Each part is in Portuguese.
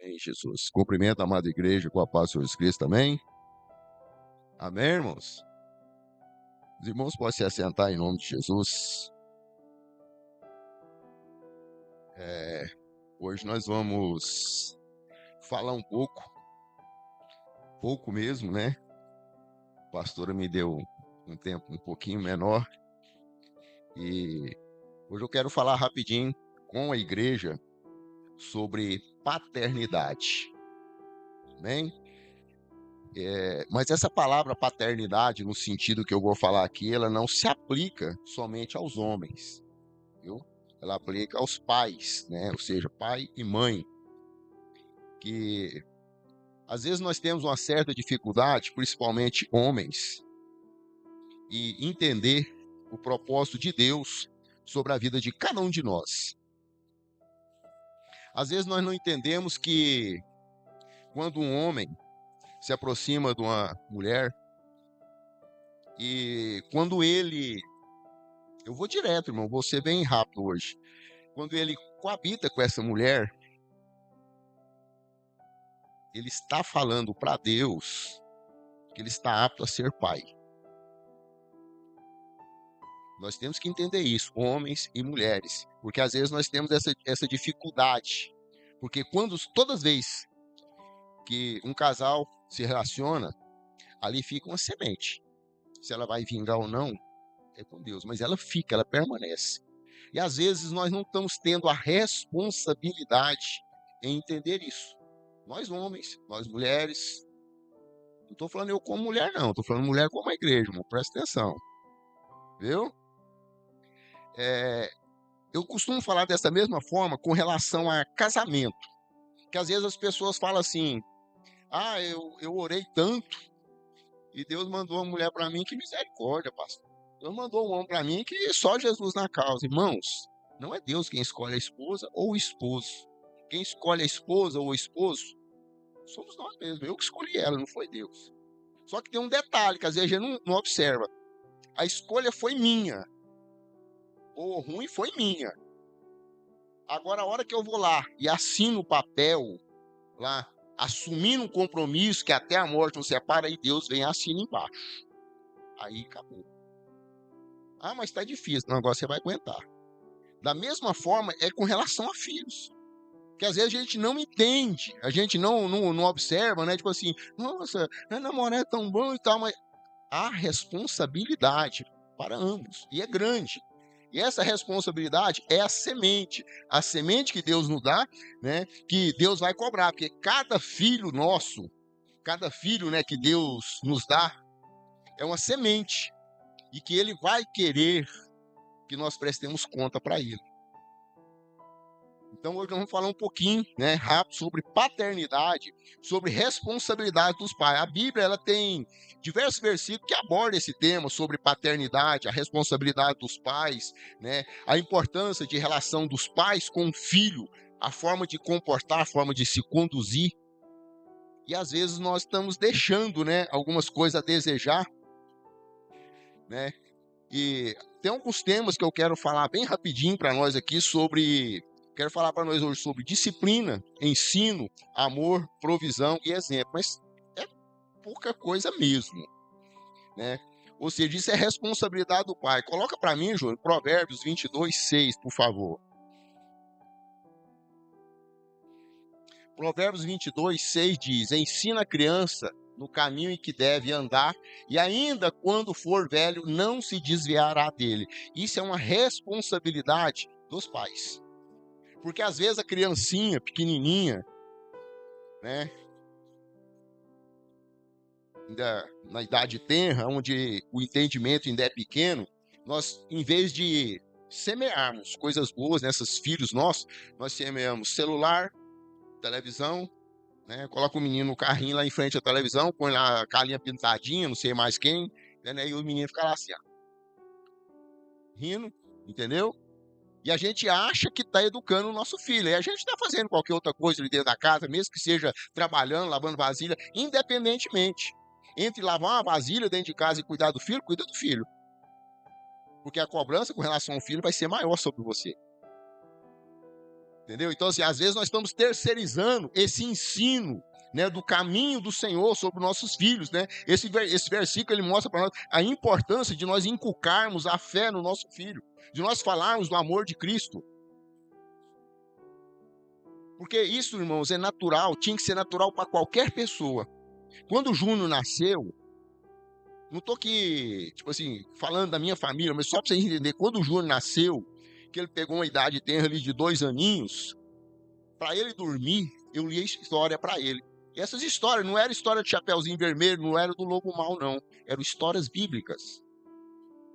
Amém, Jesus. Cumprimento a amada igreja com a paz de Jesus Cristo também. Amém, irmãos? Os irmãos podem se assentar em nome de Jesus. Hoje nós vamos falar um pouco mesmo, né? A pastora me deu um tempo um pouquinho menor. E hoje eu quero falar rapidinho com a igreja sobre paternidade. Amém? Mas essa palavra paternidade, no sentido que eu vou falar aqui, ela não se aplica somente aos homens, viu? Ela aplica aos pais, né? Ou seja, pai e mãe, que às vezes nós temos uma certa dificuldade, principalmente homens, e entender o propósito de Deus sobre a vida de cada um de nós. Às vezes nós não entendemos que quando um homem se aproxima de uma mulher e quando ele... Eu vou direto, irmão, vou ser bem rápido hoje. Quando ele coabita com essa mulher, ele está falando para Deus que ele está apto a ser pai. Nós temos que entender isso, homens e mulheres, porque às vezes nós temos essa dificuldade. Porque todas as vezes que um casal se relaciona, ali fica uma semente. Se ela vai vingar ou não, é com Deus, mas ela fica, ela permanece. E às vezes nós não estamos tendo a responsabilidade em entender isso. Nós homens, nós mulheres, não estou falando eu como mulher não, estou falando mulher como a igreja, irmão, presta atenção, viu? Eu costumo falar dessa mesma forma com relação a casamento, que às vezes as pessoas falam assim, eu orei tanto e Deus mandou uma mulher para mim, que misericórdia, pastor. Deus mandou um homem para mim que só Jesus na causa. Irmãos, não é Deus quem escolhe a esposa ou o esposo. Quem escolhe a esposa ou o esposo somos nós mesmos. Eu que escolhi ela, não foi Deus. Só que tem um detalhe que às vezes a gente não observa. A escolha foi minha. Ou ruim foi minha. Agora, a hora que eu vou lá e assino o papel, lá, assumindo um compromisso que até a morte nos separa, aí Deus vem e assina embaixo. Aí acabou. Mas tá difícil. Não, agora você vai aguentar. Da mesma forma, é com relação a filhos. Que às vezes a gente não entende, a gente não observa, né? Tipo assim, nossa, namorar é tão bom e tal, mas há responsabilidade para ambos, e é grande. E essa responsabilidade é a semente que Deus nos dá, né? Que Deus vai cobrar, porque cada filho nosso, cada filho, né, que Deus nos dá, é uma semente, e que Ele vai querer que nós prestemos conta para Ele. Então hoje nós vamos falar um pouquinho, né, rápido, sobre paternidade, sobre responsabilidade dos pais. A Bíblia, ela tem diversos versículos que abordam esse tema sobre paternidade, a responsabilidade dos pais, né, a importância de relação dos pais com o filho, a forma de comportar, a forma de se conduzir. E às vezes nós estamos deixando, né, algumas coisas a desejar, né? E tem alguns temas que eu quero falar bem rapidinho para nós aqui sobre... Quero falar para nós hoje sobre disciplina, ensino, amor, provisão e exemplo. Mas é pouca coisa mesmo, né? Ou seja, isso é responsabilidade do pai. Coloca para mim, Júlio, Provérbios 22:6, por favor. Provérbios 22:6 diz: ensina a criança no caminho em que deve andar, e ainda quando for velho, não se desviará dele. Isso é uma responsabilidade dos pais. Porque às vezes a criancinha pequenininha, né, ainda na idade tenra, onde o entendimento ainda é pequeno, nós, em vez de semearmos coisas boas nesses filhos nossos, nós semeamos celular, televisão, né, coloca o menino no carrinho lá em frente à televisão, põe lá a carinha pintadinha, não sei mais quem, né, e o menino fica lá assim, ó, rindo, entendeu? E a gente acha que está educando o nosso filho. E a gente está fazendo qualquer outra coisa ali dentro da casa, mesmo que seja trabalhando, lavando vasilha, independentemente. Entre lavar uma vasilha dentro de casa e cuidar do filho, cuida do filho. Porque a cobrança com relação ao filho vai ser maior sobre você. Entendeu? Então, assim, às vezes nós estamos terceirizando esse ensino, né, do caminho do Senhor sobre nossos filhos, né? Esse versículo, ele mostra para nós a importância de nós inculcarmos a fé no nosso filho, de nós falarmos do amor de Cristo. Porque isso, irmãos, é natural, tinha que ser natural para qualquer pessoa. Quando o Júnior nasceu, não tô aqui, tipo assim, falando da minha família, mas só para vocês entenderem, quando o Júnior nasceu, que ele pegou uma idade tenra ali de 2 aninhos, para ele dormir, eu li a história para ele. E essas histórias não eram história de Chapeuzinho Vermelho, não era do Lobo Mal, não. Eram histórias bíblicas.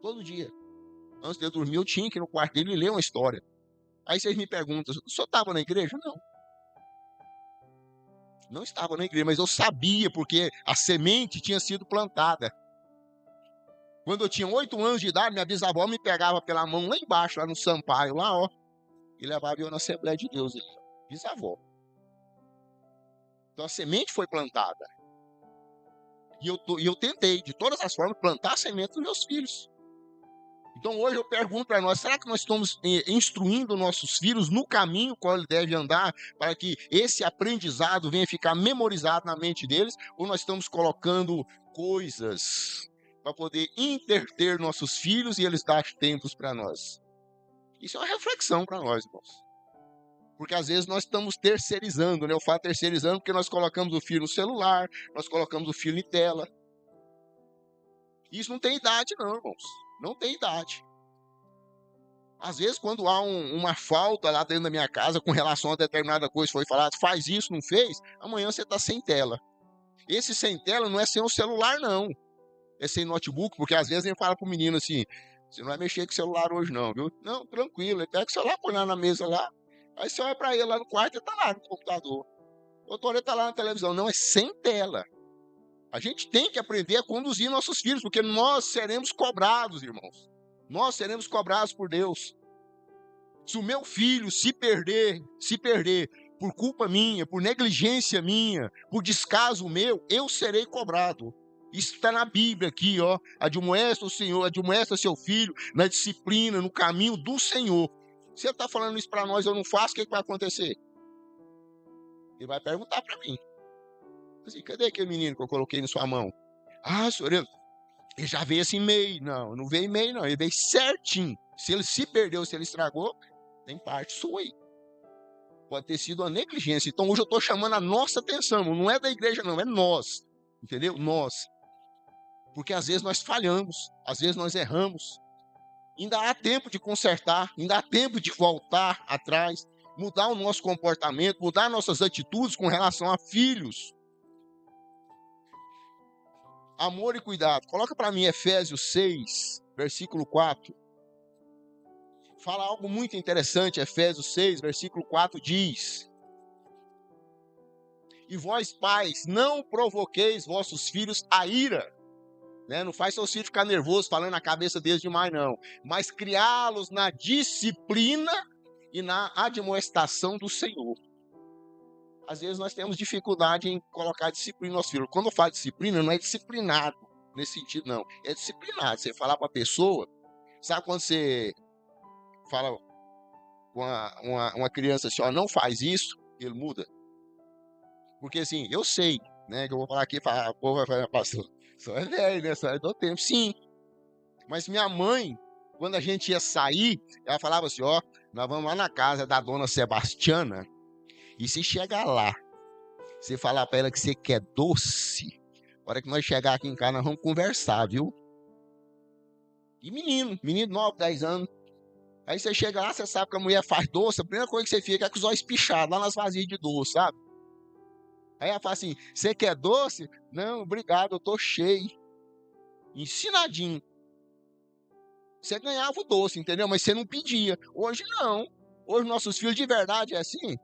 Todo dia. Antes de eu dormir, eu tinha que ir no quarto dele ler uma história. Aí vocês me perguntam, o senhor estava na igreja? Não. Não estava na igreja, mas eu sabia, porque a semente tinha sido plantada. Quando eu tinha 8 anos de idade, minha bisavó me pegava pela mão lá embaixo, lá no Sampaio, lá, ó, e levava eu na Assembleia de Deus. Bisavó. Então a semente foi plantada. E eu tentei, de todas as formas, plantar a semente dos meus filhos. Então hoje eu pergunto para nós, será que nós estamos instruindo nossos filhos no caminho qual ele deve andar, para que esse aprendizado venha ficar memorizado na mente deles, ou nós estamos colocando coisas para poder entreter nossos filhos e eles dar tempos para nós? Isso é uma reflexão para nós, irmãos. Porque às vezes nós estamos terceirizando, né? Eu falo terceirizando porque nós colocamos o filho no celular, nós colocamos o filho em tela. Isso não tem idade não, irmãos. Não tem idade. Às vezes quando há uma falta lá dentro da minha casa com relação a determinada coisa, foi falado, faz isso, não fez, amanhã você está sem tela. Esse sem tela não é sem o celular não. É sem notebook, porque às vezes ele fala pro menino assim, você não vai mexer com o celular hoje não, viu? Não, tranquilo, ele pega o celular, põe lá na mesa lá, aí você olha para ele lá no quarto e tá lá no computador. O doutor tá lá na televisão. Não, é sem tela. A gente tem que aprender a conduzir nossos filhos, porque nós seremos cobrados, irmãos. Nós seremos cobrados por Deus. Se o meu filho se perder por culpa minha, por negligência minha, por descaso meu, eu serei cobrado. Isso está na Bíblia aqui, ó. Admoesta o Senhor, admoesta seu filho na disciplina, no caminho do Senhor. Se ele está falando isso para nós, eu não faço, o que vai acontecer? Ele vai perguntar para mim. Assim, cadê aquele menino que eu coloquei na sua mão? Ah, senhor, ele já veio assim meio. Não, não veio meio, não. Ele veio certinho. Se ele se perdeu, se ele estragou, tem parte sua aí. Pode ter sido uma negligência. Então hoje eu estou chamando a nossa atenção. Não é da igreja, não. É nós. Entendeu? Nós. Porque às vezes nós falhamos. Às vezes nós erramos. Ainda há tempo de consertar. Ainda há tempo de voltar atrás. Mudar o nosso comportamento. Mudar nossas atitudes com relação a filhos. Amor e cuidado. Coloca para mim Efésios 6, versículo 4. Fala algo muito interessante. Efésios 6, versículo 4 diz: e vós, pais, não provoqueis vossos filhos a ira. Né? Não faz seus filhos ficar nervosos falando na cabeça deles demais, não. Mas criá-los na disciplina e na admoestação do Senhor. Às vezes nós temos dificuldade em colocar disciplina nos nossos filhos. Quando eu falo disciplina, não é disciplinado nesse sentido, não. É disciplinado. Você falar para a pessoa, sabe quando você fala com uma criança assim, ó, não faz isso, ele muda. Porque assim, eu sei, né, que eu vou falar aqui, o povo vai falar, pastor, só é velho, né, só é do tempo. Sim, mas minha mãe, quando a gente ia sair, ela falava assim, ó, nós vamos lá na casa da dona Sebastiana, e se chegar lá, você falar para ela que você quer doce, na hora que nós chegar aqui em casa, nós vamos conversar, viu? E menino 9, 10 anos. Aí você chega lá, você sabe que a mulher faz doce, a primeira coisa que você fica é com os olhos pichados, lá nas vasilhas de doce, sabe? Aí ela fala assim, você quer doce? Não, obrigado, eu tô cheio. Ensinadinho. Você ganhava o doce, entendeu? Mas você não pedia. Hoje não. Hoje nossos filhos de verdade é assim.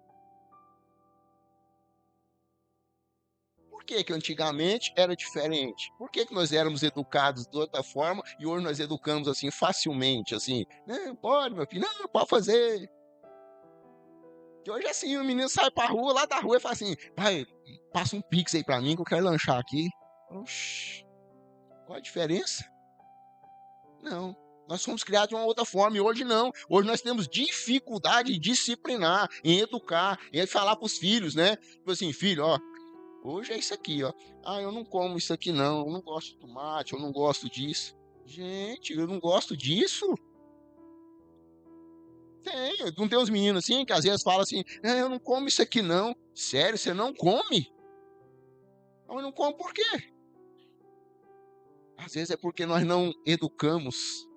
Por que antigamente era diferente? Por que nós éramos educados de outra forma e hoje nós educamos assim facilmente, assim? Não, pode, meu filho, não, pode fazer. Que hoje assim, o menino sai pra rua, lá da rua e fala assim, pai, passa um pix aí pra mim que eu quero lanchar aqui. Oxi, qual a diferença? Não, Nós fomos criados de uma outra forma e hoje não. Hoje nós temos dificuldade em disciplinar, em educar, em falar para os filhos, né? Tipo assim, filho, ó, hoje é isso aqui, ó. Ah, eu não como isso aqui não, eu não gosto de tomate, eu não gosto disso. Gente, eu não gosto disso? Tem, não tem uns meninos assim que às vezes falam assim, ah, eu não como isso aqui não. Sério, você não come? Eu não como por quê? Às vezes é porque nós não educamos.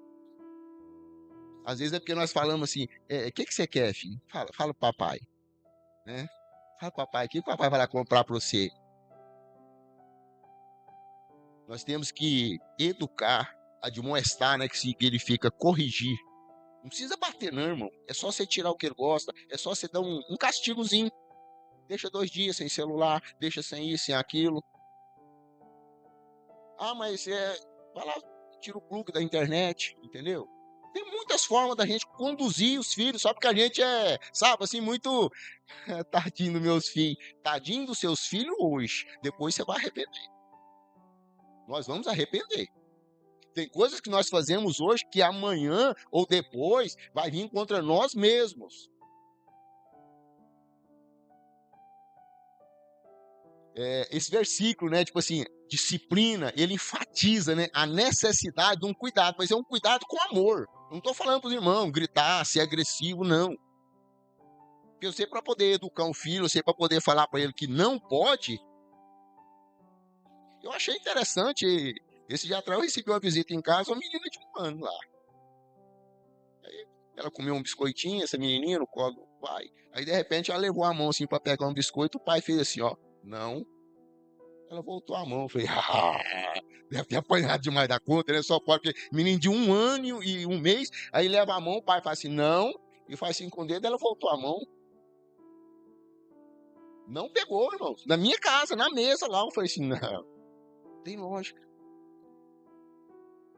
Às vezes é porque nós falamos assim, o que você quer, filho? Fala pro papai, né? Fala pro papai, o que o papai vai lá comprar para você? Nós temos que educar, admoestar, né? Que significa corrigir. Não precisa bater, não, irmão. É só você tirar o que ele gosta. É só você dar um castigozinho. Deixa 2 dias sem celular. Deixa sem isso, sem aquilo. Ah, mas vai lá, tira o plug da internet, entendeu? Tem muitas formas da gente conduzir os filhos, só porque a gente sabe, assim, muito. Tadinho dos meus filhos. Tadinho dos seus filhos hoje. Depois você vai arrepender. Nós vamos arrepender. Tem coisas que nós fazemos hoje que amanhã ou depois vai vir contra nós mesmos. Esse versículo, né, tipo assim, disciplina, ele enfatiza, né, a necessidade de um cuidado, mas é um cuidado com amor. Eu não estou falando para os irmãos gritar, ser agressivo, não. Porque eu sei para poder educar um filho, eu sei para poder falar para ele que não pode. Eu achei interessante. Esse dia atrás eu recebi uma visita em casa, uma menina de 1 ano lá. Aí ela comeu um biscoitinho, essa menininha no colo do pai. Aí de repente ela levou a mão assim para pegar um biscoito, o pai fez assim, ó, não. Ela voltou a mão, eu falei, deve ter apanhado demais da conta, né? Só pode, porque menino de 1 ano e 1 mês, aí leva a mão, o pai faz assim, não, e faz assim com o dedo, ela voltou a mão. Não pegou, irmão. Na minha casa, na mesa lá, eu falei assim, não, tem lógica.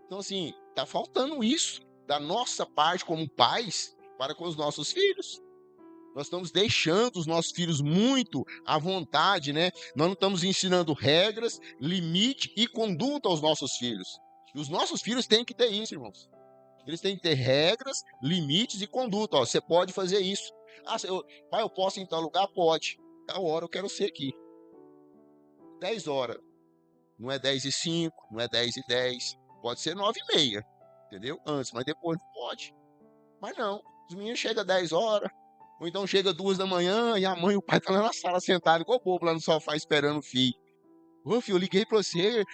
Então, assim, tá faltando isso da nossa parte como pais para com os nossos filhos. Nós estamos deixando os nossos filhos muito à vontade, né? Nós não estamos ensinando regras, limite e conduta aos nossos filhos. E os nossos filhos têm que ter isso, irmãos. Eles têm que ter regras, limites e conduta. Ó, você pode fazer isso. Ah, pai, eu posso ir em tal lugar? Pode. Tal hora eu quero ser aqui. 10 horas. Não é 10h05, não é 10h10. Pode ser 9h30. Entendeu? Antes, mas depois não pode. Mas não. Os meninos chegam 10 horas. Ou então chega 2 da manhã e a mãe e o pai estão lá na sala sentado igual bobo lá no sofá esperando o filho. Ô filho, eu liguei pra você.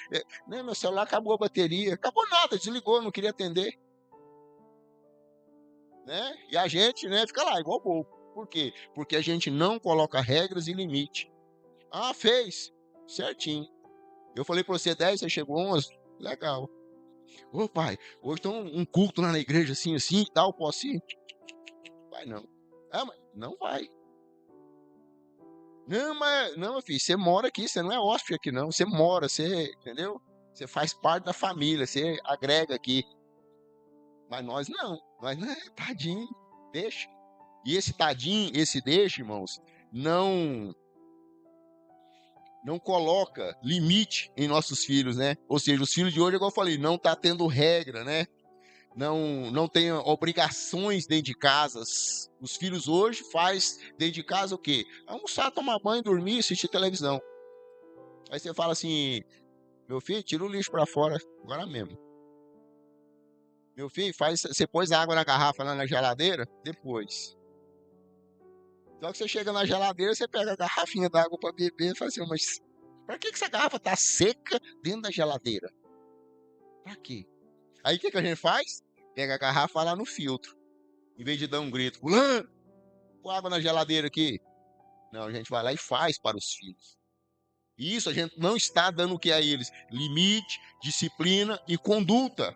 Né, meu celular acabou a bateria. Acabou nada, desligou, não queria atender. Né? E a gente, né, fica lá igual bobo. Por quê? Porque a gente não coloca regras e limite. Ah, fez. Certinho. Eu falei pra você 10, você chegou 11. Legal. Ô pai, hoje tem um culto lá na igreja assim, assim e tal, posso ir? Vai não. Ah, mas não vai. Não, meu filho, você mora aqui, você não é hóspede aqui, não. Você mora, você, entendeu? Você faz parte da família, você agrega aqui. Mas nós não, tadinho, deixa. E esse tadinho, esse deixa, irmãos, não coloca limite em nossos filhos, né? Ou seja, os filhos de hoje, igual eu falei, não tá tendo regra, né? Não tem obrigações dentro de casa. Os filhos hoje faz dentro de casa o quê? Almoçar, tomar banho, dormir, assistir televisão. Aí você fala assim, meu filho, tira o lixo pra fora agora mesmo. Meu filho, você pôs água na garrafa lá na geladeira? Depois. Só que você chega na geladeira, você pega a garrafinha d'água pra beber e fala assim, mas pra que essa garrafa tá seca dentro da geladeira? Pra quê? Aí o que a gente faz? Pega a garrafa lá no filtro. Em vez de dar um grito, fulano, põe água na geladeira aqui. Não, a gente vai lá e faz para os filhos. E isso a gente não está dando o que a eles? Limite, disciplina e conduta.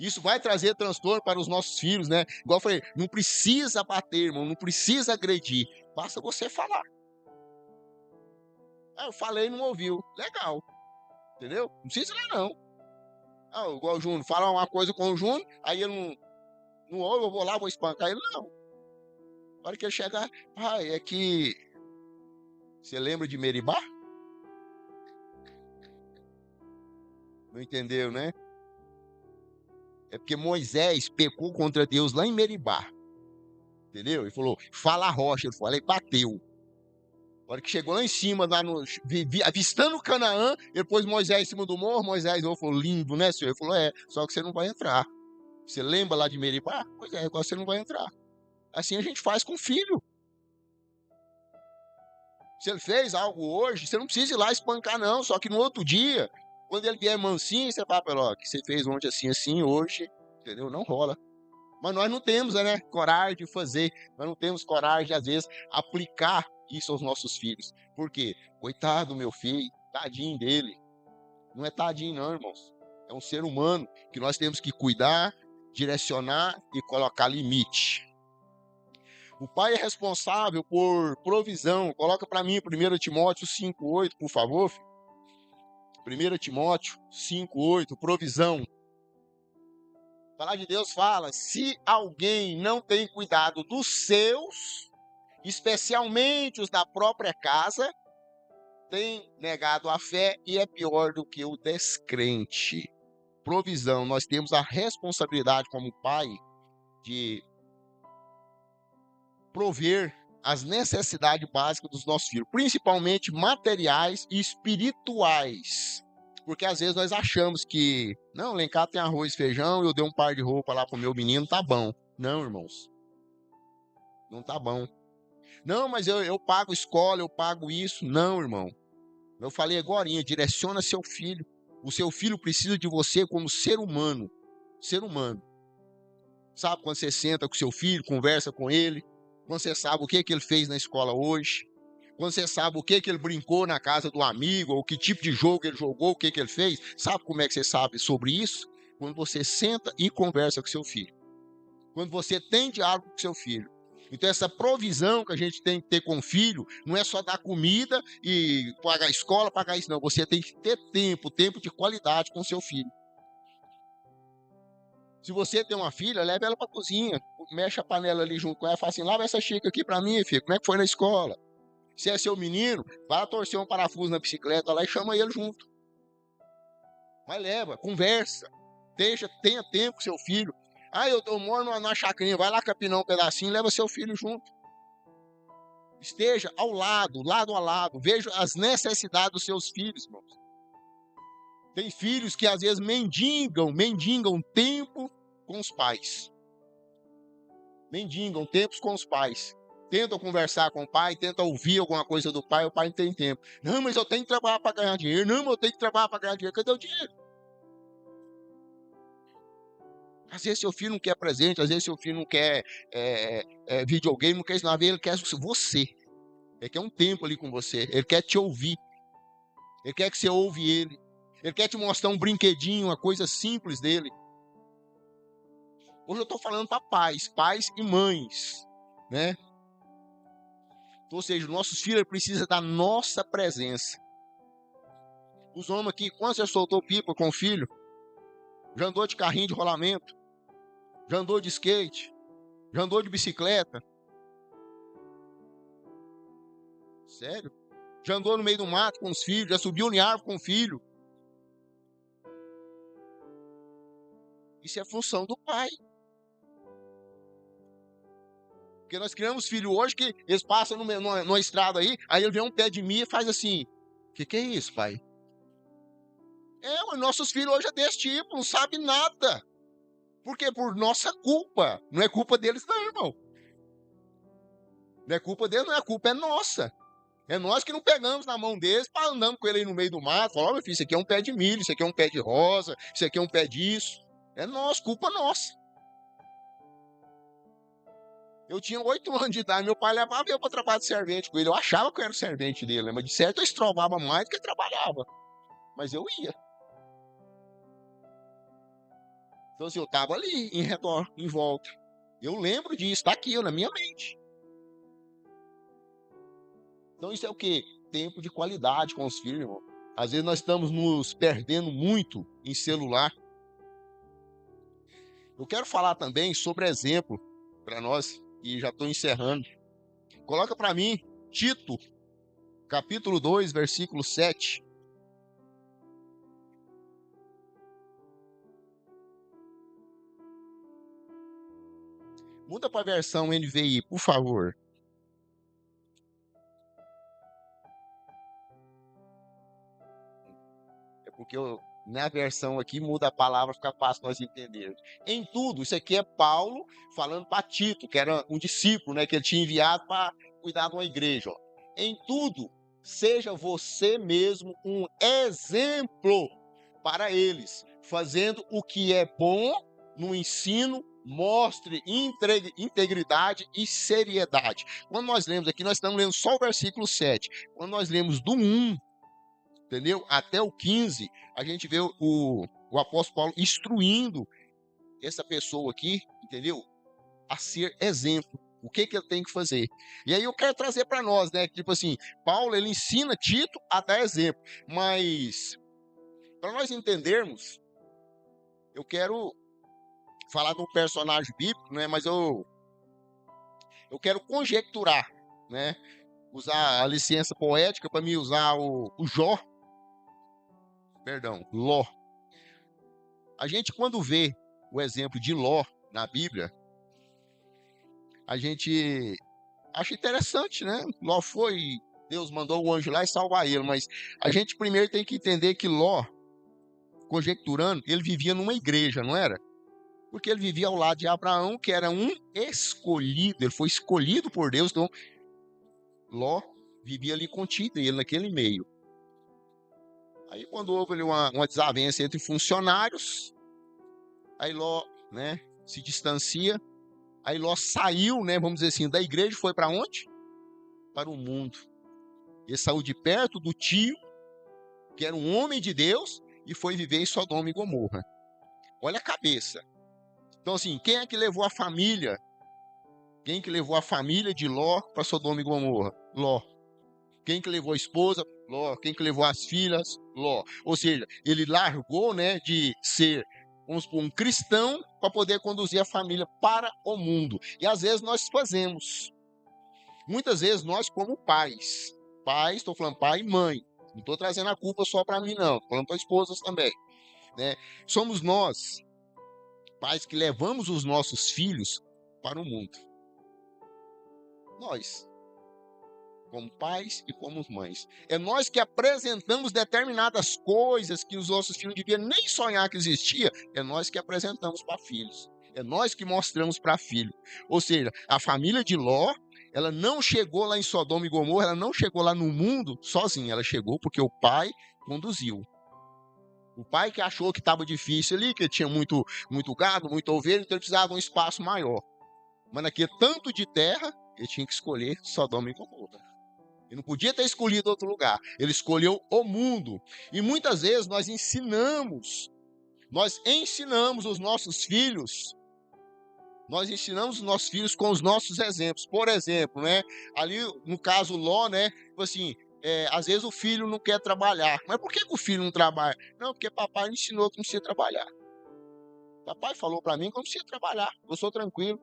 Isso vai trazer transtorno para os nossos filhos, né? Igual eu falei, não precisa bater, irmão, não precisa agredir. Basta você falar. Ah, eu falei e não ouviu. Legal. Entendeu? Não precisa lá, não. Ah, igual o Júnior, fala uma coisa com o Júnior, aí ele não ouve, eu vou lá, vou espancar ele. Não. Na hora que ele chegar, pai, é que... Você lembra de Meribá? Não entendeu, né? É porque Moisés pecou contra Deus lá em Meribá. Entendeu? Ele falou, fala a rocha. Ele falou, aí bateu. A hora que chegou lá em cima, lá avistando Canaã, ele pôs Moisés em cima do morro. Moisés falou, lindo, né, senhor? Ele falou, só que você não vai entrar. Você lembra lá de Meribá? Pois é, agora você não vai entrar. Assim a gente faz com o filho. Se ele fez algo hoje, você não precisa ir lá espancar, não. Só que no outro dia, quando ele vier mansinho, você fala, ó, que você fez ontem assim, assim, hoje, entendeu? Não rola. Mas nós não temos, né, coragem de fazer. Nós não temos coragem de, às vezes, aplicar isso aos nossos filhos. Por quê? Coitado do meu filho, tadinho dele. Não é tadinho, não, irmãos. É um ser humano que nós temos que cuidar, direcionar e colocar limite. O pai é responsável por provisão. Coloca para mim 1 Timóteo 5,8, por favor. 1 Timóteo 5,8, provisão. A palavra de Deus fala, se alguém não tem cuidado dos seus, especialmente os da própria casa, tem negado a fé e é pior do que o descrente. Provisão, nós temos a responsabilidade como pai de prover as necessidades básicas dos nossos filhos, principalmente materiais e espirituais. Porque às vezes nós achamos que, não, lá em casa tem arroz e feijão, eu dei um par de roupa lá pro meu menino, tá bom. Não, irmãos. Não tá bom. Não, mas eu pago escola, eu pago isso. Não, irmão. Eu falei agorinha, direciona seu filho. O seu filho precisa de você como ser humano. Ser humano. Sabe quando você senta com seu filho, conversa com ele, quando você sabe o que ele fez na escola hoje, quando você sabe o que ele brincou na casa do amigo, ou que tipo de jogo ele jogou, o que ele fez, sabe como é que você sabe sobre isso? Quando você senta e conversa com seu filho. Quando você tem diálogo com seu filho. Então essa provisão que a gente tem que ter com o filho, não é só dar comida e pagar a escola, pagar isso, não. Você tem que ter tempo de qualidade com seu filho. Se você tem uma filha, leve ela para a cozinha, mexe a panela ali junto com ela, fala assim, lava essa xícara aqui para mim, filho, como é que foi na escola? Se é seu menino, vai lá torcer um parafuso na bicicleta lá e chama ele junto. Mas leva, conversa, tenha tempo com seu filho. Ah, eu moro numa chacrinha, vai lá capinar um pedacinho, leva seu filho junto. Esteja ao lado, lado a lado, veja as necessidades dos seus filhos, irmãos. Tem filhos que às vezes mendigam tempo com os pais. Mendigam tempos com os pais. Tentam conversar com o pai, tentam ouvir alguma coisa do pai, o pai não tem tempo. Não, mas eu tenho que trabalhar para ganhar dinheiro. Não, mas eu tenho que trabalhar para ganhar dinheiro. Cadê o dinheiro? Às vezes seu filho não quer presente, às vezes seu filho não quer videogame, não quer isso, ele quer você. Ele quer um tempo ali com você, ele quer te ouvir. Ele quer que você ouve ele. Ele quer te mostrar um brinquedinho, uma coisa simples dele. Hoje eu estou falando para pais e mães, né? Ou seja, nossos filhos precisam da nossa presença. Os homens aqui, quando você soltou pipa com o filho, já andou de carrinho de rolamento, já andou de skate, já andou de bicicleta. Sério? Já andou no meio do mato com os filhos, já subiu em árvore com o filho. Isso é função do pai. Porque nós criamos filhos hoje que eles passam numa estrada aí ele vê um pé de milho e faz assim. O que é isso, pai? Nossos filhos hoje é desse tipo, não sabem nada. Por quê? Por nossa culpa. Não é culpa deles não, irmão. Não é culpa deles, não é culpa, é nossa. É nós que não pegamos na mão deles, andando com ele aí no meio do mato. Falando, meu filho, isso aqui é um pé de milho, isso aqui é um pé de rosa, isso aqui é um pé disso. É nosso, culpa nossa. Eu tinha 8 anos de idade, meu pai levava eu para trabalhar de servente com ele. Eu achava que eu era o servente dele, mas de certo eu estrovava mais do que trabalhava. Mas eu ia. Então assim, eu estava ali, em redor, em volta. Eu lembro disso, está aqui, na minha mente. Então isso é o quê? Tempo de qualidade com os filhos, irmão. Às vezes nós estamos nos perdendo muito em celular. Eu quero falar também sobre exemplo para nós, e já estou encerrando. Coloca para mim, Tito, capítulo 2, versículo 7. Muda para a versão NVI, por favor. É porque na versão aqui muda a palavra, fica fácil nós entendermos. Em tudo, isso aqui é Paulo falando para Tito, que era um discípulo, né, que ele tinha enviado para cuidar de uma igreja. Ó. Em tudo, seja você mesmo um exemplo para eles, fazendo o que é bom no ensino, mostre integridade e seriedade. Quando nós lemos aqui, nós estamos lendo só o versículo 7. Quando nós lemos do 1, entendeu? Até o 15, a gente vê o apóstolo Paulo instruindo essa pessoa aqui, entendeu? A ser exemplo. O que ele tem que fazer? E aí eu quero trazer para nós, né? Tipo assim, Paulo, ele ensina Tito a dar exemplo. Mas, para nós entendermos, eu quero falar de um personagem bíblico, né? Mas eu quero conjecturar, né? Usar a licença poética para me usar o Ló. A gente, quando vê o exemplo de Ló na Bíblia, a gente acha interessante, né? Ló foi, Deus mandou o anjo lá e salvar ele, mas a gente primeiro tem que entender que Ló, conjecturando, ele vivia numa igreja, não era? Porque ele vivia ao lado de Abraão, que era um escolhido, ele foi escolhido por Deus, então Ló vivia ali contido, ele naquele meio. Aí quando houve ali uma desavença entre funcionários, aí Ló, né, se distancia, aí Ló saiu, né, vamos dizer assim, da igreja e foi para onde? Para o mundo. Ele saiu de perto do tio, que era um homem de Deus, e foi viver em Sodoma e Gomorra. Olha a cabeça. Então assim, quem é que levou a família? Quem que levou a família de Ló para Sodoma e Gomorra? Ló. Quem que levou a esposa? Ló. Quem que levou as filhas? Ló. Ou seja, ele largou, né, de ser, vamos supor, um cristão para poder conduzir a família para o mundo. E às vezes nós fazemos. Muitas vezes nós como pais, estou falando pai e mãe, não estou trazendo a culpa só para mim não, estou falando para esposas também, né? Somos nós, pais, que levamos os nossos filhos para o mundo. Nós, como pais e como mães. É nós que apresentamos determinadas coisas que os nossos filhos não deviam nem sonhar que existia, é nós que apresentamos para filhos. É nós que mostramos para filho. Ou seja, a família de Ló, ela não chegou lá em Sodoma e Gomorra, ela não chegou lá no mundo sozinha, ela chegou porque o pai conduziu. O pai que achou que estava difícil ali, que tinha muito gado, muita ovelha, então ele precisava de um espaço maior. Mas naquele tanto de terra, ele tinha que escolher Sodoma e Gomorra. Ele não podia ter escolhido outro lugar. Ele escolheu o mundo. E muitas vezes nós ensinamos os nossos filhos. Nós ensinamos os nossos filhos com os nossos exemplos. Por exemplo, né? Ali no caso Ló, né? Assim, às vezes o filho não quer trabalhar. Mas por que o filho não trabalha? Não, porque papai me ensinou que não precisa trabalhar. Papai falou para mim que eu não precisa trabalhar. Eu sou tranquilo.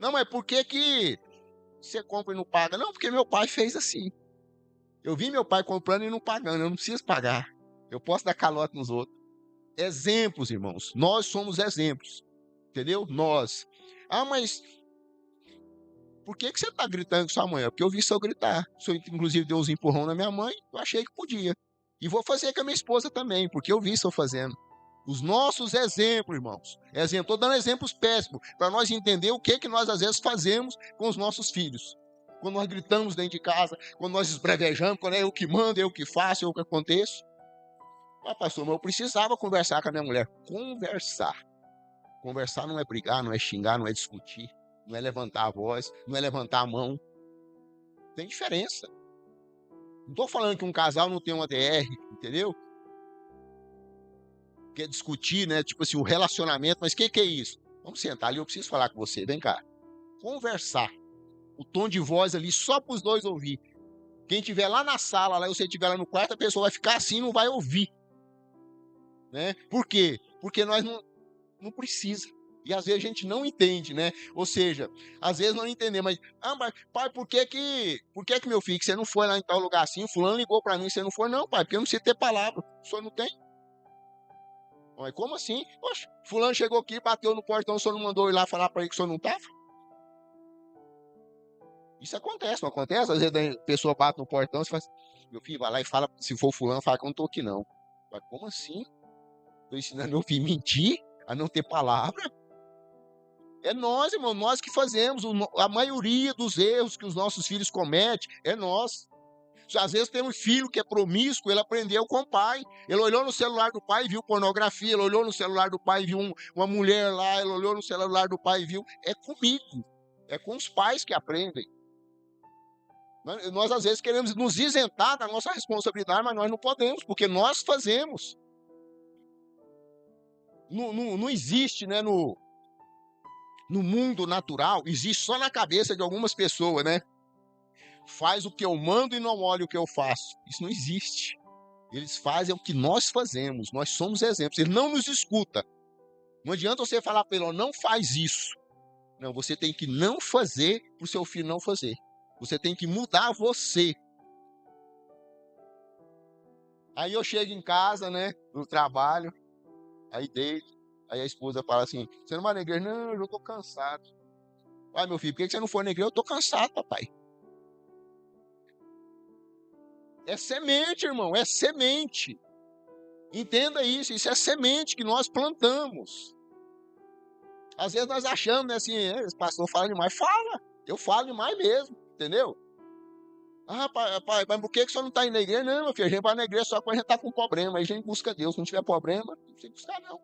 Não, mas por que você compra e não paga? Não, porque meu pai fez assim. Eu vi meu pai comprando e não pagando. Eu não preciso pagar. Eu posso dar calote nos outros. Exemplos, irmãos. Nós somos exemplos. Entendeu? Nós. Ah, mas por que você está gritando com sua mãe? É porque eu vi seu gritar. O senhor, inclusive, deu uns empurrão na minha mãe. Eu achei que podia. E vou fazer com a minha esposa também, porque eu vi o senhor fazendo. Os nossos exemplos, irmãos. Estou dando exemplos péssimos para nós entender o que nós às vezes fazemos com os nossos filhos. Quando nós gritamos dentro de casa, quando nós esbravejamos, quando é eu que mando, eu que faço, eu que aconteço. Ah, pastor, mas eu precisava conversar com a minha mulher. Conversar. Conversar não é brigar, não é xingar, não é discutir, não é levantar a voz, não é levantar a mão. Tem diferença. Não estou falando que um casal não tem uma DR, entendeu? Quer discutir, né? Tipo assim, o relacionamento, mas o que é isso? Vamos sentar ali, eu preciso falar com você, vem cá. Conversar. O tom de voz ali só para os dois ouvir. Quem estiver lá na sala, lá, você estiver lá no quarto, a pessoa vai ficar assim, não vai ouvir. Né? Por quê? Porque nós não precisa. E às vezes a gente não entende, né? Ou seja, às vezes não entendemos, mas pai, por que meu filho, que você não foi lá em tal lugar assim, fulano ligou para mim, você não foi? Não, pai, porque eu não sei ter palavra. O senhor não tem? Mas como assim? Poxa, fulano chegou aqui, bateu no portão, o senhor não mandou ir lá falar para ele que o senhor não estava? Isso acontece, não acontece? Às vezes a pessoa bate no portão, você fala assim, meu filho, vai lá e fala, se for fulano, fala que eu não tô aqui não. Mas como assim? Tô ensinando meu filho a mentir, a não ter palavra? É nós, irmão, nós que fazemos. A maioria dos erros que os nossos filhos cometem é nós. Às vezes tem um filho que é promíscuo, ele aprendeu com o pai. Ele olhou no celular do pai e viu pornografia, ele olhou no celular do pai e viu uma mulher lá, ele olhou no celular do pai e viu. É comigo, é com os pais que aprendem. Nós às vezes queremos nos isentar da nossa responsabilidade, mas nós não podemos, porque nós fazemos. Não existe, né, no mundo natural, existe só na cabeça de algumas pessoas, né? Faz o que eu mando e não olha o que eu faço. Isso não existe. Eles fazem o que nós fazemos. Nós somos exemplos. Ele não nos escuta. Não adianta você falar para ele, não faz isso. Não, você tem que não fazer para o seu filho não fazer. Você tem que mudar você. Aí eu chego em casa, né, no trabalho, aí deito, aí a esposa fala assim, você não vai na igreja? Não, eu tô cansado. Ai, meu filho, por que você não foi na igreja? Eu tô cansado, papai. É semente, irmão, é semente. Entenda isso é semente que nós plantamos. Às vezes nós achamos, né, assim, esse pastor fala demais. Fala, eu falo demais mesmo, entendeu? Ah, pai, mas por que o senhor não está indo na igreja? Não, meu filho, a gente vai na igreja só quando a gente está com problema. Aí a gente busca Deus. Se não tiver problema, não precisa buscar, não.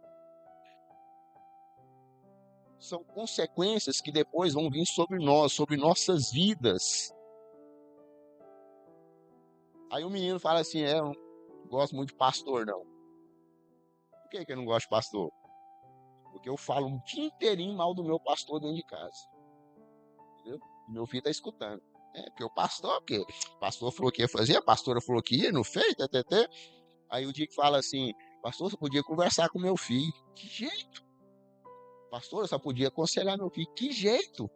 São consequências que depois vão vir sobre nós, sobre nossas vidas. Aí o menino fala assim, eu não gosto muito de pastor, não. Por que eu não gosto de pastor? Porque eu falo um dia inteirinho mal do meu pastor dentro de casa. Entendeu? Meu filho está escutando. Porque o pastor falou que ia fazer, a pastora falou que ia, não fez, ttt. Aí o dia que fala assim, pastor, você podia conversar com meu filho. Que jeito? Pastor, você podia aconselhar meu filho. Que jeito?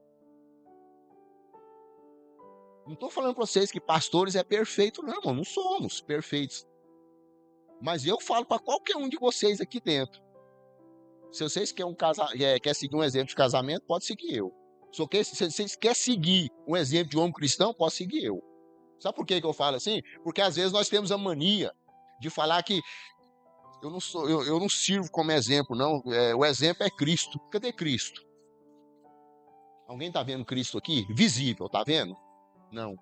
Não estou falando para vocês que pastores é perfeito, não, irmão. Não somos perfeitos. Mas eu falo para qualquer um de vocês aqui dentro. Se vocês quer seguir um exemplo de casamento, pode seguir eu. Se vocês querem seguir um exemplo de homem cristão, pode seguir eu. Sabe por que eu falo assim? Porque às vezes nós temos a mania de falar que eu não sirvo como exemplo, não. O exemplo é Cristo. Cadê Cristo? Alguém está vendo Cristo aqui? Visível, está vendo? Não.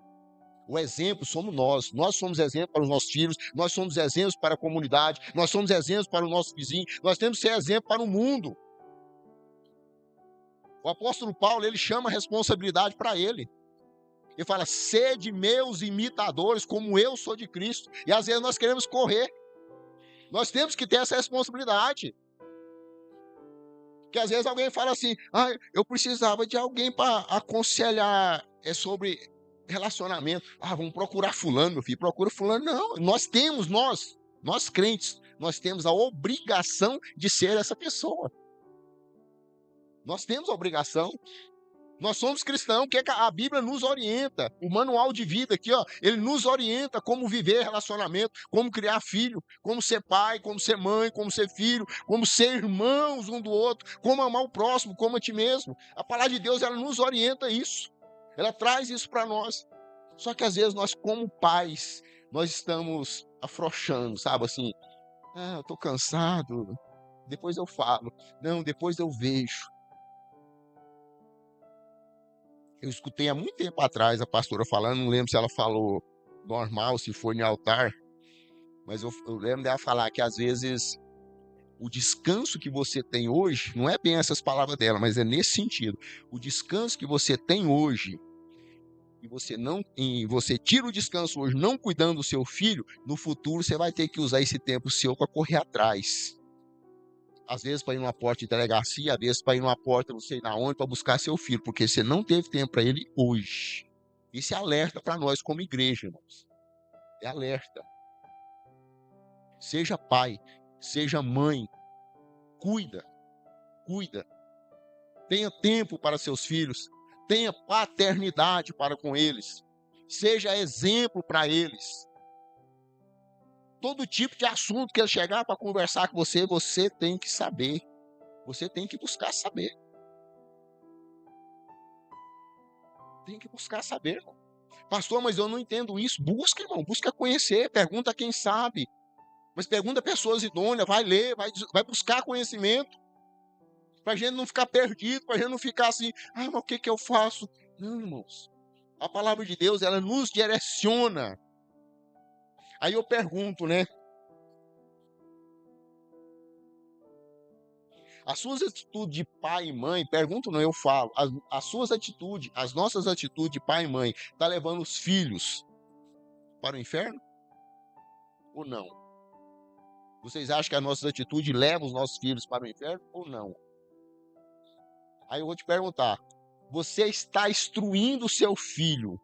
O exemplo somos nós. Nós somos exemplo para os nossos filhos, nós somos exemplos para a comunidade, nós somos exemplos para o nosso vizinho, nós temos que ser exemplo para o mundo. O apóstolo Paulo, ele chama a responsabilidade para ele. Ele fala, sede meus imitadores, como eu sou de Cristo. E às vezes nós queremos correr. Nós temos que ter essa responsabilidade. Porque às vezes alguém fala assim, eu precisava de alguém para aconselhar sobre relacionamento. Vamos procurar fulano, meu filho, procura fulano. Não, nós crentes, nós temos a obrigação de ser essa pessoa. Nós temos a obrigação. Nós somos cristãos, que a Bíblia nos orienta. O manual de vida aqui, ele nos orienta como viver relacionamento, como criar filho, como ser pai, como ser mãe, como ser filho, como ser irmãos um do outro, como amar o próximo, como a ti mesmo. A palavra de Deus, ela nos orienta isso. Ela traz isso para nós. Só que às vezes nós, como pais, nós estamos afrouxando, sabe? Assim, eu estou cansado, depois eu falo. Não, depois eu vejo. Eu escutei há muito tempo atrás a pastora falando, não lembro se ela falou normal, se foi em altar, mas eu lembro dela falar que às vezes o descanso que você tem hoje, não é bem essas palavras dela, mas é nesse sentido. O descanso que você tem hoje, e você tira o descanso hoje não cuidando do seu filho, no futuro você vai ter que usar esse tempo seu para correr atrás. Às vezes para ir numa porta de delegacia, às vezes para ir numa porta não sei na onde, para buscar seu filho, porque você não teve tempo para ele hoje. Isso é alerta para nós como igreja, irmãos. É alerta. Seja pai, seja mãe, cuida. Tenha tempo para seus filhos, tenha paternidade para com eles. Seja exemplo para eles. Todo tipo de assunto que ele chegar para conversar com você, você tem que saber. Você tem que buscar saber. Tem que buscar saber, irmão. Pastor, mas eu não entendo isso. Busca, irmão, busca conhecer, pergunta a quem sabe. Mas pergunta a pessoas idôneas, vai ler, vai buscar conhecimento. Para a gente não ficar perdido, para a gente não ficar assim, mas o que eu faço? Não, irmãos. A palavra de Deus, ela nos direciona. Aí eu pergunto, né? As suas atitudes de pai e mãe, pergunto não, eu falo, as suas atitudes, as nossas atitudes de pai e mãe, tá levando os filhos para o inferno? Ou não? Vocês acham que as nossas atitudes levam os nossos filhos para o inferno ou não? Aí eu vou te perguntar, você está instruindo o seu filho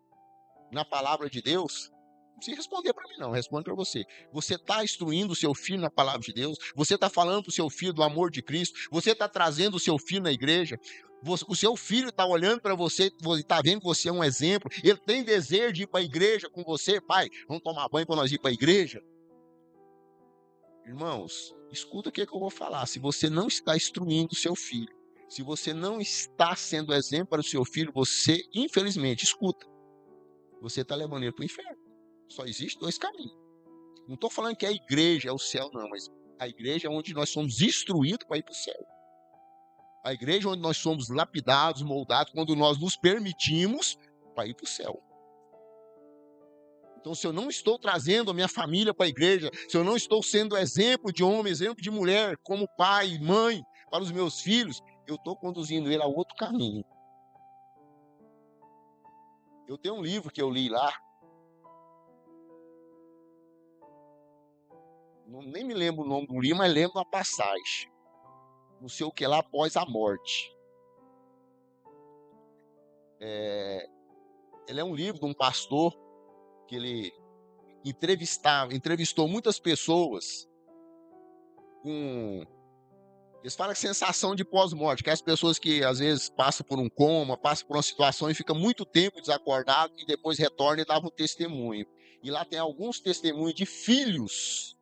na palavra de Deus? Não precisa responder para mim não, responde para você. Você está instruindo o seu filho na palavra de Deus? Você está falando para o seu filho do amor de Cristo? Você está trazendo o seu filho na igreja? O seu filho está olhando para você, está vendo que você é um exemplo, ele tem desejo de ir para a igreja com você? Pai, vamos tomar banho para nós ir para a igreja? Irmãos, escuta o que eu vou falar. Se você não está instruindo o seu filho, se você não está sendo exemplo para o seu filho, você, infelizmente, escuta, você está levando ele para o inferno. Só existe dois caminhos. Não estou falando que a igreja é o céu, não, mas a igreja é onde nós somos instruídos para ir para o céu. A igreja é onde nós somos lapidados, moldados, quando nós nos permitimos para ir para o céu. Então, se eu não estou trazendo a minha família para a igreja, se eu não estou sendo exemplo de homem, exemplo de mulher, como pai e mãe para os meus filhos, eu estou conduzindo ele a outro caminho. Eu tenho um livro que eu li lá, nem me lembro o nome do livro, mas lembro uma passagem. Não sei o que lá após a morte. Ele é um livro de um pastor que ele entrevistou muitas pessoas com... Eles falam que sensação de pós-morte, que é as pessoas que às vezes passam por um coma, passam por uma situação e ficam muito tempo desacordado e depois retornam e davam testemunho. E lá tem alguns testemunhos de filhos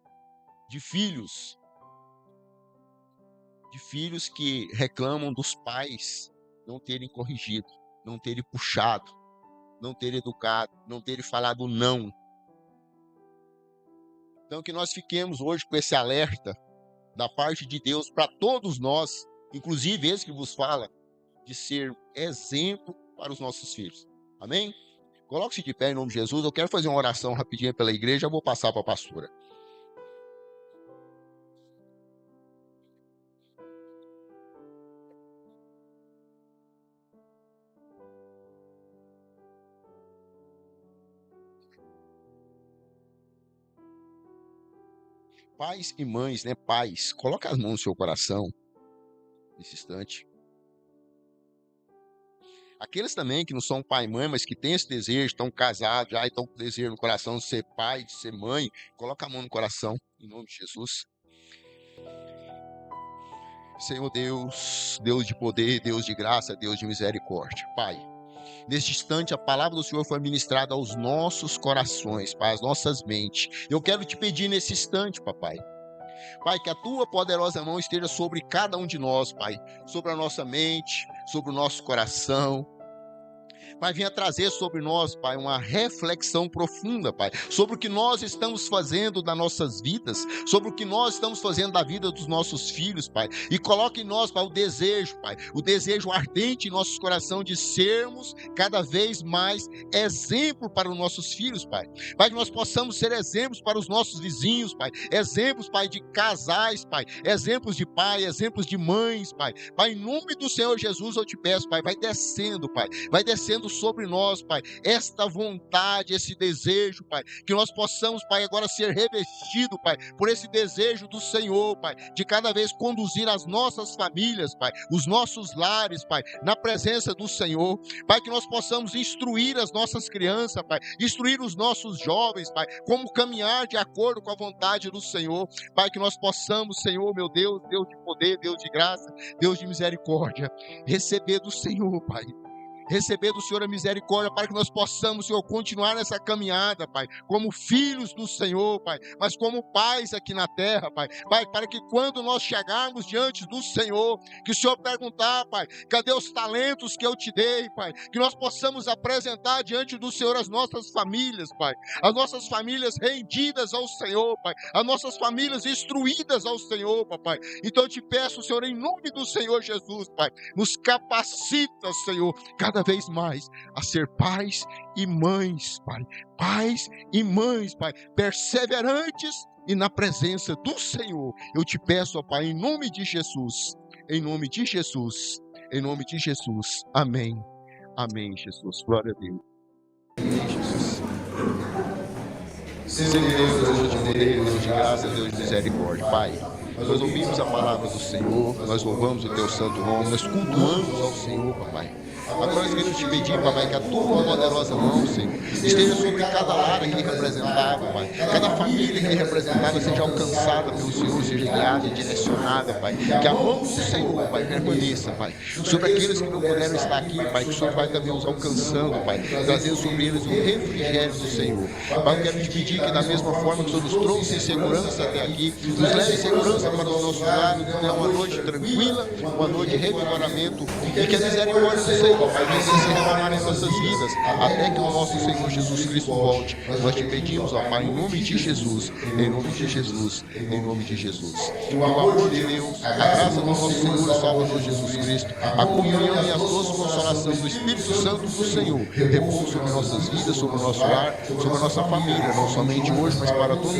que reclamam dos pais não terem corrigido, não terem puxado, não terem educado, não terem falado não. Então que nós fiquemos hoje com esse alerta da parte de Deus para todos nós, inclusive esse que vos fala, de ser exemplo para os nossos filhos. Amém? Coloque-se de pé em nome de Jesus. Eu quero fazer uma oração rapidinha pela igreja, eu vou passar para a pastora. Pais e mães, né? Pais, coloque as mãos no seu coração nesse instante. Aqueles também que não são pai e mãe, mas que têm esse desejo, estão casados já e estão com desejo no coração de ser pai, de ser mãe, coloca a mão no coração, em nome de Jesus. Senhor Deus, Deus de poder, Deus de graça, Deus de misericórdia. Pai, neste instante a palavra do Senhor foi ministrada aos nossos corações, Pai, às nossas mentes. Eu quero te pedir nesse instante, papai. Pai, que a tua poderosa mão esteja sobre cada um de nós, Pai, sobre a nossa mente, sobre o nosso coração. Pai, venha trazer sobre nós, Pai, uma reflexão profunda, Pai, sobre o que nós estamos fazendo das nossas vidas, sobre o que nós estamos fazendo da vida dos nossos filhos, Pai, e coloque em nós, Pai, o desejo, Pai, o desejo ardente em nossos corações de sermos cada vez mais exemplo para os nossos filhos, Pai. Pai, que nós possamos ser exemplos para os nossos vizinhos, Pai, exemplos, Pai, de casais, Pai, exemplos de pai, exemplos de mães, Pai. Pai, em nome do Senhor Jesus eu te peço, Pai, vai descendo, Pai, vai descendo sobre nós, Pai, esta vontade, esse desejo, Pai, que nós possamos, Pai, agora ser revestido, Pai, por esse desejo do Senhor, Pai, de cada vez conduzir as nossas famílias, Pai, os nossos lares, Pai, na presença do Senhor, Pai, que nós possamos instruir as nossas crianças, Pai, instruir os nossos jovens, Pai, como caminhar de acordo com a vontade do Senhor, Pai, que nós possamos, Senhor, meu Deus, Deus de poder, Deus de graça, Deus de misericórdia, receber do Senhor, Pai, receber do Senhor a misericórdia, para que nós possamos, Senhor, continuar nessa caminhada, Pai, como filhos do Senhor, Pai, mas como pais aqui na terra, Pai. Pai, para que quando nós chegarmos diante do Senhor, que o Senhor perguntar, Pai, cadê os talentos que eu te dei, Pai, que nós possamos apresentar diante do Senhor as nossas famílias, Pai, as nossas famílias rendidas ao Senhor, Pai, as nossas famílias instruídas ao Senhor, Papai. Então eu te peço, Senhor, em nome do Senhor Jesus, Pai, nos capacita, Senhor, cada vez mais a ser pais e mães, Pai, pais e mães, Pai, perseverantes e na presença do Senhor. Eu te peço, ó Pai, em nome de Jesus, em nome de Jesus, em nome de Jesus. Amém. Amém, Jesus. Glória a Deus. Amém, Jesus. Senhor Deus de poder, Deus de graça, Deus de misericórdia. Pai, nós ouvimos a palavra do Senhor, nós louvamos o teu santo nome, nós cultuamos ao Senhor, Papai. Agora nós queremos te pedir, Papai, que a tua poderosa mão, Senhor, esteja sobre cada lar aqui representado, Pai. Cada família aqui representada seja alcançada pelo Senhor, seja guiada e direcionada, Pai. Que a mão do Senhor, Pai, permaneça, Pai. Sobre aqueles que não puderam estar aqui, Pai, que o Senhor vai também os alcançando, Pai. Trazendo sobre eles o refrigério do Senhor. Pai, eu quero te pedir que da mesma forma que o Senhor nos trouxe em segurança até aqui, nos leve em segurança para o nosso lar, nos dê uma noite tranquila, uma noite de revigoramento, e que a misericórdia do Senhor, Pai, venha se derramar em nossas vidas, até que o nosso Senhor Jesus Cristo volte. Nós te pedimos, ó Pai, em nome de Jesus, em nome de Jesus, em nome de Jesus. Que o amor de Deus, a graça do nosso Senhor e Salvador Jesus Cristo, a comunhão e a doce consolação do Espírito Santo do Senhor, repouse sobre nossas vidas, sobre o nosso lar, sobre a nossa família, não somente hoje, mas para todos